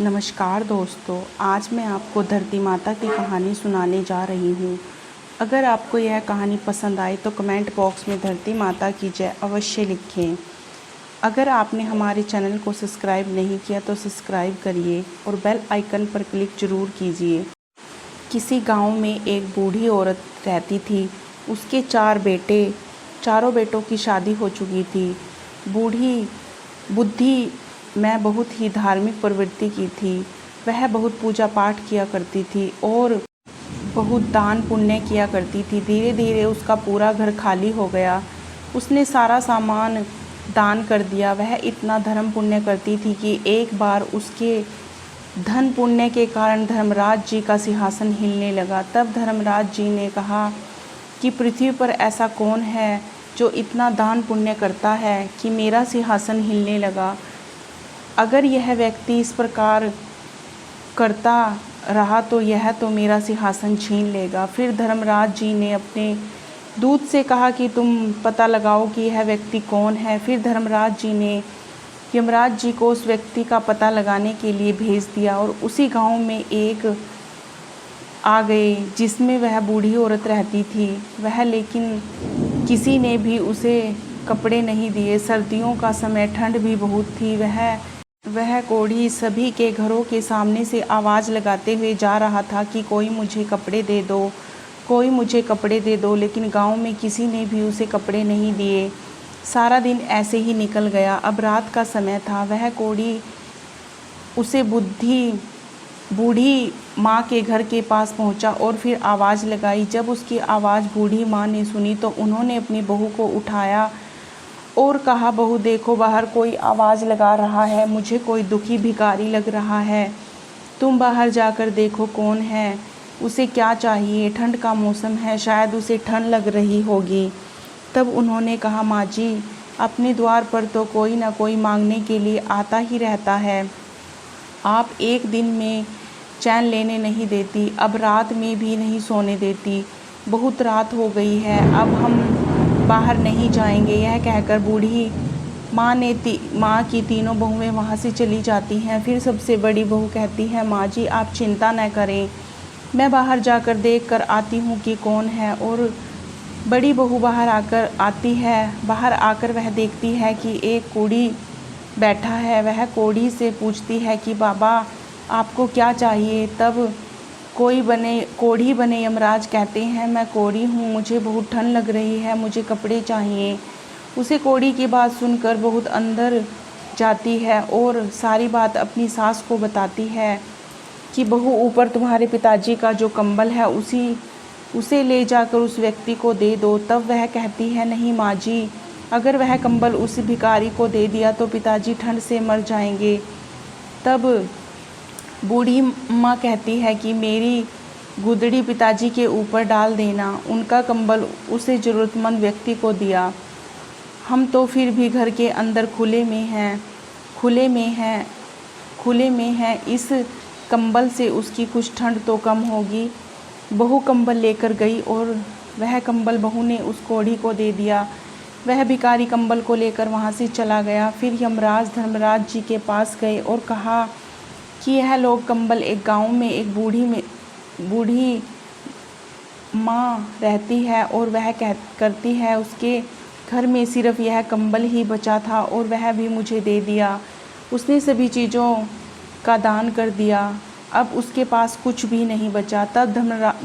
नमस्कार दोस्तों, आज मैं आपको धरती माता की कहानी सुनाने जा रही हूँ। अगर आपको यह कहानी पसंद आए तो कमेंट बॉक्स में धरती माता की जय अवश्य लिखें। अगर आपने हमारे चैनल को सब्सक्राइब नहीं किया तो सब्सक्राइब करिए और बेल आइकन पर क्लिक ज़रूर कीजिए। किसी गांव में एक बूढ़ी औरत रहती थी। उसके 4 बेटे, चारों बेटों की शादी हो चुकी थी। बूढ़ी बुद्धि में बहुत ही धार्मिक प्रवृत्ति की थी। वह बहुत पूजा पाठ किया करती थी और बहुत दान पुण्य किया करती थी। धीरे धीरे उसका पूरा घर खाली हो गया। उसने सारा सामान दान कर दिया। वह इतना धर्म पुण्य करती थी कि एक बार उसके धन पुण्य के कारण धर्मराज जी का सिंहासन हिलने लगा। तब धर्मराज जी ने कहा कि पृथ्वी पर ऐसा कौन है जो इतना दान पुण्य करता है कि मेरा सिंहासन हिलने लगा। अगर यह व्यक्ति इस प्रकार करता रहा तो यह तो मेरा सिंहासन छीन लेगा। फिर धर्मराज जी ने अपने दूत से कहा कि तुम पता लगाओ कि यह व्यक्ति कौन है। फिर धर्मराज जी ने यमराज जी को उस व्यक्ति का पता लगाने के लिए भेज दिया और उसी गांव में एक आ गए जिसमें वह बूढ़ी औरत रहती थी। वह लेकिन किसी ने भी उसे कपड़े नहीं दिए। सर्दियों का समय, ठंड भी बहुत थी। वह कोढ़ी सभी के घरों के सामने से आवाज़ लगाते हुए जा रहा था कि कोई मुझे कपड़े दे दो, कोई मुझे कपड़े दे दो, लेकिन गांव में किसी ने भी उसे कपड़े नहीं दिए। सारा दिन ऐसे ही निकल गया। अब रात का समय था। वह कोढ़ी उसे बूढ़ी माँ के घर के पास पहुँचा और फिर आवाज़ लगाई। जब उसकी आवाज़ बूढ़ी माँ ने सुनी तो उन्होंने अपनी बहू को उठाया और कहा, बहू देखो, बाहर कोई आवाज़ लगा रहा है। मुझे कोई दुखी भिखारी लग रहा है। तुम बाहर जाकर देखो कौन है, उसे क्या चाहिए। ठंड का मौसम है, शायद उसे ठंड लग रही होगी। तब उन्होंने कहा, माँ जी, अपने द्वार पर तो कोई ना कोई मांगने के लिए आता ही रहता है। आप एक दिन में चैन लेने नहीं देती, अब रात में भी नहीं सोने देती। बहुत रात हो गई है, अब हम बाहर नहीं जाएंगे। यह कहकर बूढ़ी माँ की तीनों बहुएं वहाँ से चली जाती हैं। फिर सबसे बड़ी बहू कहती है, माँ जी आप चिंता न करें, मैं बाहर जाकर देख कर आती हूँ कि कौन है। और बड़ी बहू बाहर आती है। बाहर आकर वह देखती है कि एक कोढ़ी बैठा है। वह कोढ़ी से पूछती है कि बाबा आपको क्या चाहिए। तब कोढ़ी बने यमराज कहते हैं, मैं कोढ़ी हूँ, मुझे बहुत ठंड लग रही है, मुझे कपड़े चाहिए। उसे कोढ़ी की बात सुनकर बहुत अंदर जाती है और सारी बात अपनी सास को बताती है कि बहू ऊपर तुम्हारे पिताजी का जो कंबल है उसे ले जाकर उस व्यक्ति को दे दो। तब वह कहती है, नहीं माँ जी, अगर वह कंबल उस भिखारी को दे दिया तो पिताजी ठंड से मर जाएंगे। तब बूढ़ी माँ कहती है कि मेरी गुदड़ी पिताजी के ऊपर डाल देना। उनका कंबल उसे ज़रूरतमंद व्यक्ति को दिया। हम तो फिर भी घर के अंदर खुले में हैं। इस कंबल से उसकी कुछ ठंड तो कम होगी। बहू कंबल लेकर गई और वह कंबल बहू ने उस कोढ़ी को दे दिया। वह भिखारी कंबल को लेकर वहाँ से चला गया। फिर यमराज धर्मराज जी के पास गए और कहा कि यह लोग कंबल एक गांव में एक बूढ़ी माँ रहती है और वह करती है उसके घर में सिर्फ यह कंबल ही बचा था और वह भी मुझे दे दिया। उसने सभी चीज़ों का दान कर दिया, अब उसके पास कुछ भी नहीं बचा। तब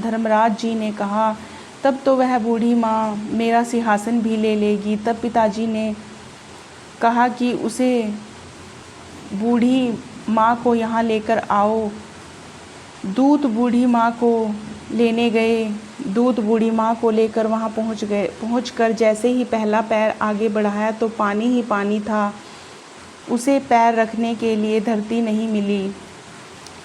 धर्मराज जी ने कहा, तब तो वह बूढ़ी माँ मेरा सिंहासन भी ले लेगी। तब पिताजी ने कहा कि उसे बूढ़ी माँ को यहाँ लेकर आओ। दूत बूढ़ी माँ को लेने गए। दूत बूढ़ी माँ को लेकर वहाँ पहुँचकर जैसे ही पहला पैर आगे बढ़ाया तो पानी ही पानी था। उसे पैर रखने के लिए धरती नहीं मिली।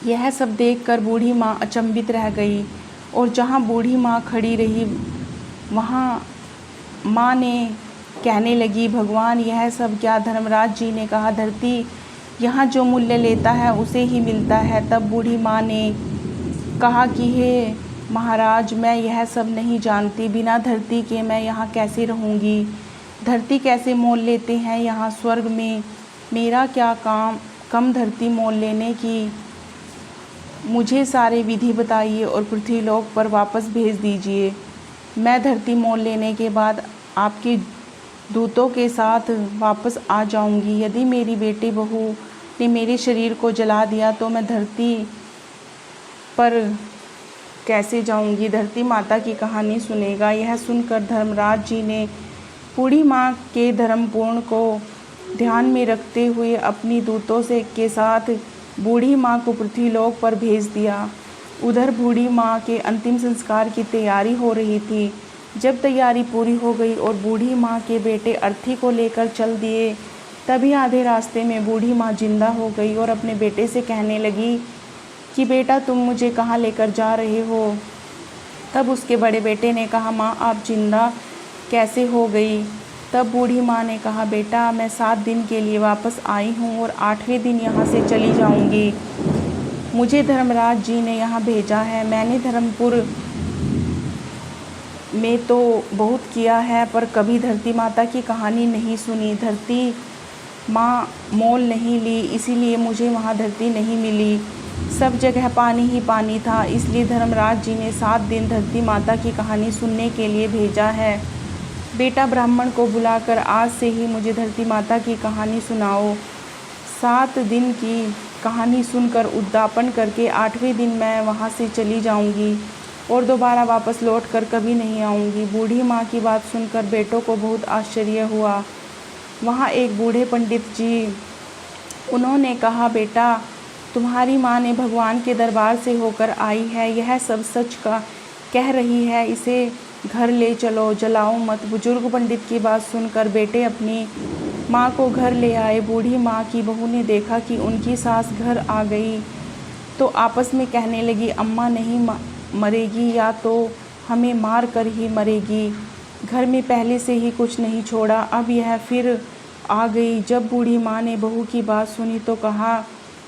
यह सब देखकर बूढ़ी माँ अचंभित रह गई और जहाँ बूढ़ी माँ खड़ी रही वहाँ माँ ने कहने लगी, भगवान यह सब क्या। धर्मराज जी ने कहा, धरती यहाँ जो मूल्य लेता है उसे ही मिलता है। तब बूढ़ी माँ ने कहा कि हे महाराज, मैं यह सब नहीं जानती, बिना धरती के मैं यहाँ कैसे रहूँगी। धरती कैसे मोल लेते हैं यहाँ स्वर्ग में, मेरा क्या कम धरती मोल लेने की मुझे सारे विधि बताइए और पृथ्वीलोक पर वापस भेज दीजिए। मैं धरती मोल लेने के बाद आपके दूतों के साथ वापस आ जाऊंगी। यदि मेरी बेटी बहू ने मेरे शरीर को जला दिया तो मैं धरती पर कैसे जाऊंगी? धरती माता की कहानी सुनेगा। यह सुनकर धर्मराज जी ने बूढ़ी माँ के धर्मपूर्ण को ध्यान में रखते हुए अपनी दूतों के साथ बूढ़ी माँ को पृथ्वीलोक पर भेज दिया। उधर बूढ़ी माँ के अंतिम संस्कार की तैयारी हो रही थी। जब तैयारी पूरी हो गई और बूढ़ी माँ के बेटे अर्थी को लेकर चल दिए, तभी आधे रास्ते में बूढ़ी माँ जिंदा हो गई और अपने बेटे से कहने लगी कि बेटा, तुम मुझे कहाँ लेकर जा रहे हो? तब उसके बड़े बेटे ने कहा, माँ आप जिंदा कैसे हो गई? तब बूढ़ी माँ ने कहा, बेटा मैं 7 दिन के लिए वापस आई हूँ और 8वें दिन यहाँ से चली जाऊँगी। मुझे धर्मराज जी ने यहाँ भेजा है। मैंने धर्मपुर में तो बहुत किया है, पर कभी धरती माता की कहानी नहीं सुनी। धरती माँ मोल नहीं ली, इसीलिए मुझे वहाँ धरती नहीं मिली। सब जगह पानी ही पानी था, इसलिए धर्मराज जी ने 7 दिन धरती माता की कहानी सुनने के लिए भेजा है। बेटा, ब्राह्मण को बुलाकर आज से ही मुझे धरती माता की कहानी सुनाओ। 7 दिन की कहानी सुनकर उद्यापन करके 8वें दिन मैं वहाँ से चली जाऊँगी और दोबारा वापस लौट कर कभी नहीं आऊँगी। बूढ़ी माँ की बात सुनकर बेटों को बहुत आश्चर्य हुआ। वहाँ एक बूढ़े पंडित जी, उन्होंने कहा, बेटा तुम्हारी माँ ने भगवान के दरबार से होकर आई है, यह सब सच का कह रही है, इसे घर ले चलो, जलाओ मत। बुजुर्ग पंडित की बात सुनकर बेटे अपनी माँ को घर ले आए। बूढ़ी माँ की बहू ने देखा कि उनकी सास घर आ गई तो आपस में कहने लगी, अम्मा नहीं मरेगी या तो हमें मार कर ही मरेगी। घर में पहले से ही कुछ नहीं छोड़ा, अब यह फिर आ गई। जब बूढ़ी माँ ने बहू की बात सुनी तो कहा,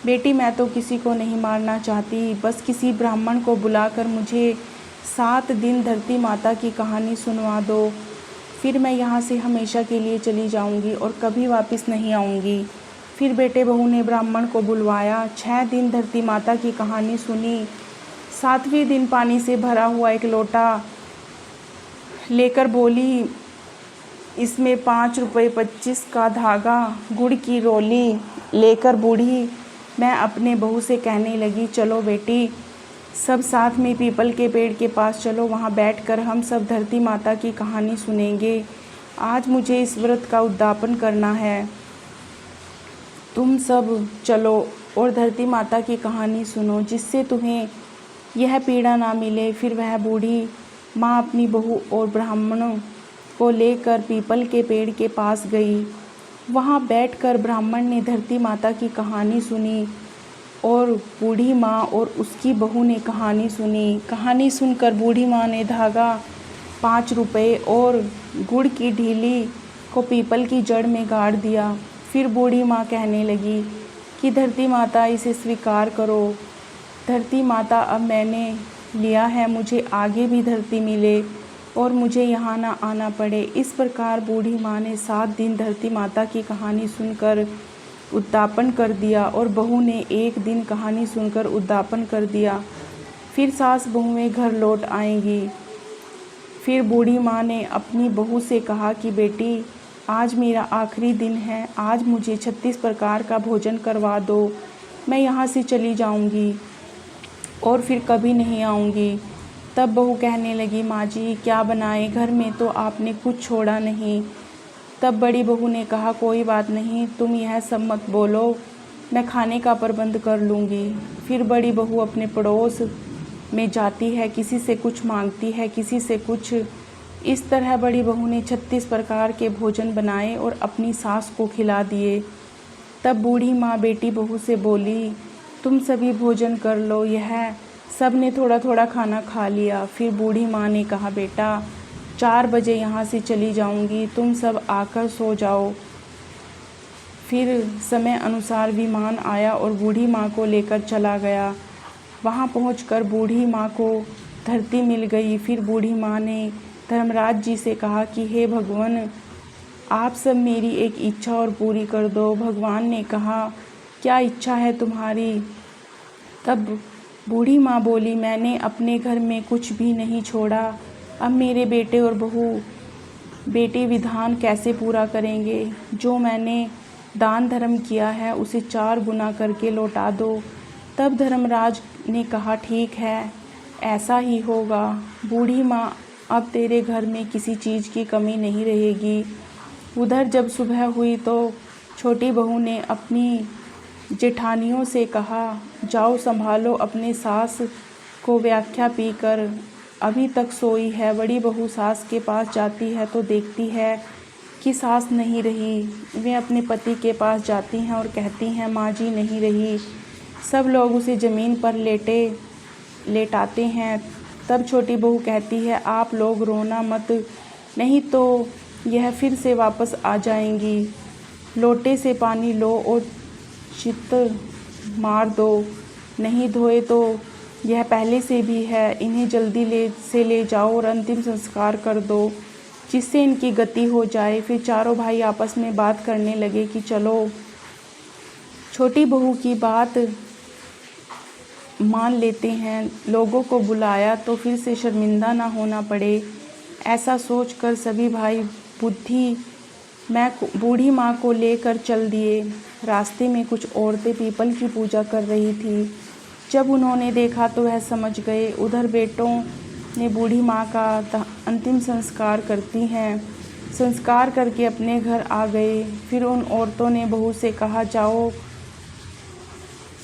बेटी मैं तो किसी को नहीं मारना चाहती, बस किसी ब्राह्मण को बुलाकर मुझे 7 दिन धरती माता की कहानी सुनवा दो, फिर मैं यहाँ से हमेशा के लिए चली जाऊँगी और कभी वापस नहीं आऊँगी। फिर बेटे बहू ने ब्राह्मण को बुलवाया। 6 दिन धरती माता की कहानी सुनी। 7वें दिन पानी से भरा हुआ एक लोटा लेकर बोली, इसमें 5 रुपये 25 का धागा, गुड़ की रोली लेकर बूढ़ी मैं अपने बहू से कहने लगी, चलो बेटी सब साथ में पीपल के पेड़ के पास चलो, वहाँ बैठकर हम सब धरती माता की कहानी सुनेंगे। आज मुझे इस व्रत का उद्यापन करना है, तुम सब चलो और धरती माता की कहानी सुनो, जिससे तुम्हें यह पीड़ा ना मिले। फिर वह बूढ़ी माँ अपनी बहू और ब्राह्मणों को लेकर पीपल के पेड़ के पास गई। वहाँ बैठकर ब्राह्मण ने धरती माता की कहानी सुनी और बूढ़ी माँ और उसकी बहू ने कहानी सुनी। कहानी सुनकर बूढ़ी माँ ने धागा, 5 रुपये और गुड़ की ढीली को पीपल की जड़ में गाड़ दिया। फिर बूढ़ी माँ कहने लगी कि धरती माता इसे स्वीकार करो। धरती माता, अब मैंने लिया है, मुझे आगे भी धरती मिले और मुझे यहाँ ना आना पड़े। इस प्रकार बूढ़ी माँ ने 7 दिन धरती माता की कहानी सुनकर उद्यापन कर दिया और बहू ने 1 दिन कहानी सुनकर उद्यापन कर दिया। फिर सास बहुएं घर लौट आएंगी। फिर बूढ़ी माँ ने अपनी बहू से कहा कि बेटी आज मेरा आखिरी दिन है, आज मुझे 36 प्रकार का भोजन करवा दो, मैं यहाँ से चली जाऊँगी और फिर कभी नहीं आऊँगी। तब बहू कहने लगी, माँ जी क्या बनाए, घर में तो आपने कुछ छोड़ा नहीं। तब बड़ी बहू ने कहा, कोई बात नहीं, तुम यह सब मत बोलो, मैं खाने का प्रबंध कर लूँगी। फिर बड़ी बहू अपने पड़ोस में जाती है, किसी से कुछ मांगती है, किसी से कुछ। इस तरह बड़ी बहू ने 36 प्रकार के भोजन बनाए और अपनी सास को खिला दिए। तब बूढ़ी माँ बेटी बहू से बोली, तुम सभी भोजन कर लो। यह सब ने थोड़ा थोड़ा खाना खा लिया। फिर बूढ़ी माँ ने कहा, बेटा 4 बजे यहाँ से चली जाऊँगी, तुम सब आकर सो जाओ। फिर समय अनुसार विमान आया और बूढ़ी माँ को लेकर चला गया। वहाँ पहुँचकर बूढ़ी माँ को धरती मिल गई। फिर बूढ़ी माँ ने धर्मराज जी से कहा कि हे भगवान, आप सब मेरी एक इच्छा और पूरी कर दो। भगवान ने कहा क्या इच्छा है तुम्हारी? तब बूढ़ी माँ बोली, मैंने अपने घर में कुछ भी नहीं छोड़ा। अब मेरे बेटे और बेटे विधान कैसे पूरा करेंगे? जो मैंने दान धर्म किया है उसे 4 गुना करके लौटा दो। तब धर्मराज ने कहा, ठीक है, ऐसा ही होगा। बूढ़ी माँ, अब तेरे घर में किसी चीज़ की कमी नहीं रहेगी। उधर जब सुबह हुई तो छोटी बहू ने अपनी जेठानियों से कहा, जाओ संभालो अपने सास को व्याख्या पीकर, अभी तक सोई है। बड़ी बहू सास के पास जाती है तो देखती है कि सास नहीं रही। वे अपने पति के पास जाती हैं और कहती हैं, माँ जी नहीं रही। सब लोग उसे ज़मीन पर लेटाते हैं। तब छोटी बहू कहती है, आप लोग रोना मत, नहीं तो यह फिर से वापस आ जाएंगी। लोटे से पानी लो और चित्त मार दो, नहीं धोए तो यह पहले से भी है। इन्हें जल्दी ले जाओ और अंतिम संस्कार कर दो, जिससे इनकी गति हो जाए। फिर चारों भाई आपस में बात करने लगे कि चलो छोटी बहू की बात मान लेते हैं, लोगों को बुलाया तो फिर से शर्मिंदा ना होना पड़े। ऐसा सोचकर सभी भाई बूढ़ी माँ को लेकर चल दिए। रास्ते में कुछ औरतें पीपल की पूजा कर रही थी। जब उन्होंने देखा तो वह समझ गए। उधर बेटों ने बूढ़ी माँ का अंतिम संस्कार करती हैं। संस्कार करके अपने घर आ गए। फिर उन औरतों ने बहू से कहा, जाओ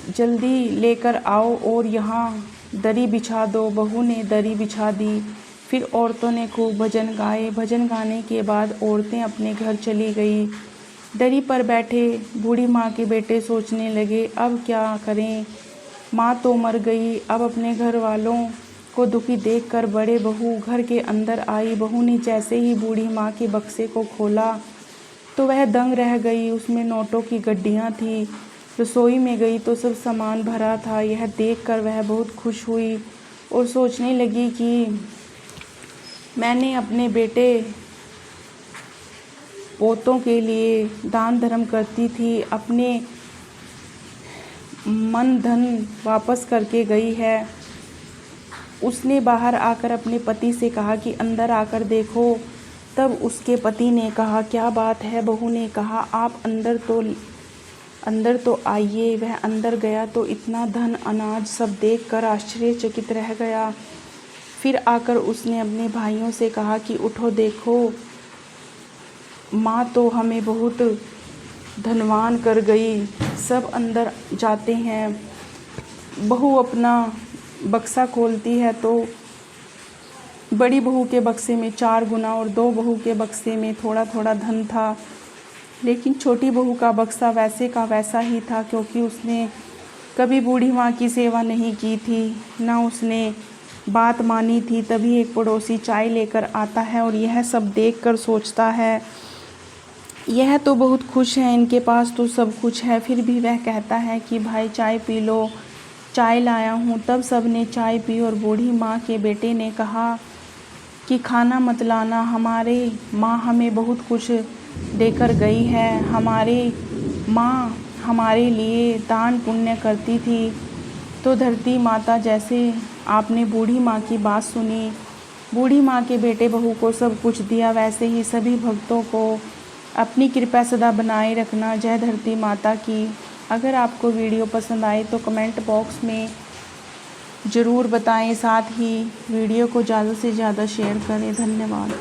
जल्दी लेकर आओ और यहाँ दरी बिछा दो। बहू ने दरी बिछा दी। फिर औरतों ने खूब भजन गाए। भजन गाने के बाद औरतें अपने घर चली गई। दरी पर बैठे बूढ़ी माँ के बेटे सोचने लगे, अब क्या करें? माँ तो मर गई। अब अपने घर वालों को दुखी देखकर बड़े बहू घर के अंदर आई। बहू ने जैसे ही बूढ़ी माँ के बक्से को खोला तो वह दंग रह गई। उसमें नोटों की गड्डियाँ थी। रसोई में गई तो सब सामान भरा था। यह देखकर वह बहुत खुश हुई और सोचने लगी कि मैंने अपने बेटे पोतों के लिए दान धर्म करती थी, अपने मन धन वापस करके गई है। उसने बाहर आकर अपने पति से कहा कि अंदर आकर देखो। तब उसके पति ने कहा, क्या बात है? बहू ने कहा, आप अंदर तो आइए। वह अंदर गया तो इतना धन अनाज सब देखकर आश्चर्यचकित रह गया। फिर आकर उसने अपने भाइयों से कहा कि उठो देखो, माँ तो हमें बहुत धनवान कर गई। सब अंदर जाते हैं। बहू अपना बक्सा खोलती है तो बड़ी बहू के बक्से में 4 गुना और 2 बहू के बक्से में थोड़ा थोड़ा धन था। लेकिन छोटी बहू का बक्सा वैसे का वैसा ही था, क्योंकि उसने कभी बूढ़ी माँ की सेवा नहीं की थी, ना उसने बात मानी थी। तभी एक पड़ोसी चाय लेकर आता है और यह सब देखकर सोचता है, यह तो बहुत खुश है, इनके पास तो सब कुछ है। फिर भी वह कहता है कि भाई चाय पी लो, चाय लाया हूँ। तब सब ने चाय पी और बूढ़ी माँ के बेटे ने कहा कि खाना मत लाना, हमारे माँ हमें बहुत कुछ देकर गई है। हमारी माँ हमारे लिए दान पुण्य करती थी। तो धरती माता, जैसे आपने बूढ़ी माँ की बात सुनी, बूढ़ी माँ के बेटे बहू को सब कुछ दिया, वैसे ही सभी भक्तों को अपनी कृपा सदा बनाए रखना। जय धरती माता की। अगर आपको वीडियो पसंद आए तो कमेंट बॉक्स में ज़रूर बताएं। साथ ही वीडियो को ज़्यादा से ज़्यादा शेयर करें। धन्यवाद।